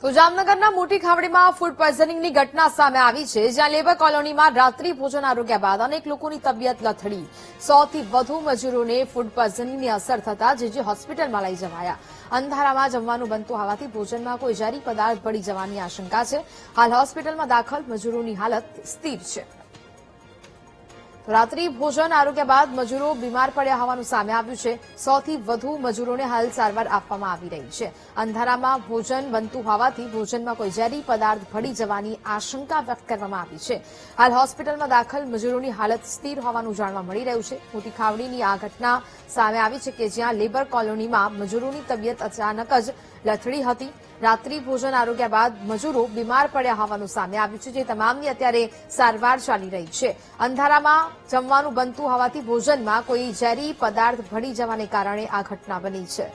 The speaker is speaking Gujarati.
તો જામનગરના મોટી ખાવડીમાં ફૂડ પોઈઝનિંગની ઘટના સામે આવી છે, જ્યાં લેબર કોલોનીમાં રાત્રિ ભોજન આરોગ્યા બાદ અનેક લોકોની તબિયત લથડી 100 થી વધુ મજૂરોને ફૂડ પોઈઝનિંગની અસર થતા જે હોસ્પિટલમાં લઈ જવાયા. અંધારામાં જમવાનું બનતું હોવાથી ભોજનમાં કોઈ ઝેરી પદાર્થ ભળી જવાની આશંકા છે. હાલ હોસ્પિટલમાં દાખલ મજૂરોની હાલત સ્થિર છે. રાત્રિ ભોજન આરોગ્યા બાદ મજૂરો બીમાર પડ્યા હોવાનું સામે આવ્યું છે. 100 થી વધુ મજૂરોને હાલ સારવાર આપવામાં આવી રહી છે. અંધારામાં ભોજન બનતું હોવાથી ભોજનમાં કોઈ ઝેરી પદાર્થ ભળી જવાની આશંકા વ્યક્ત કરવામાં આવી છે. હાલ હોસ્પિટલમાં દાખલ મજૂરોની હાલત સ્થિર હોવાનું જાણવા મળી રહ્યું છે. મોટી ખાવડીની આ ઘટના સામે આવી છે કે જ્યાં લેબર કોલોનીમાં મજૂરોની તબિયત અચાનક જ લથડી હતી. રાત્રિ ભોજન આરોગ્યા બાદ મજૂરો બીમાર પડ્યા હોવાનું સામે આવ્યું છે, જે તમામની અત્યારે સારવાર ચાલી રહી છે. અંધારામાં જમવાનું બનતું હોવાથી ભોજનમાં કોઈ ઝેરી પદાર્થ ભળી જવાને કારણે આ ઘટના બની છે.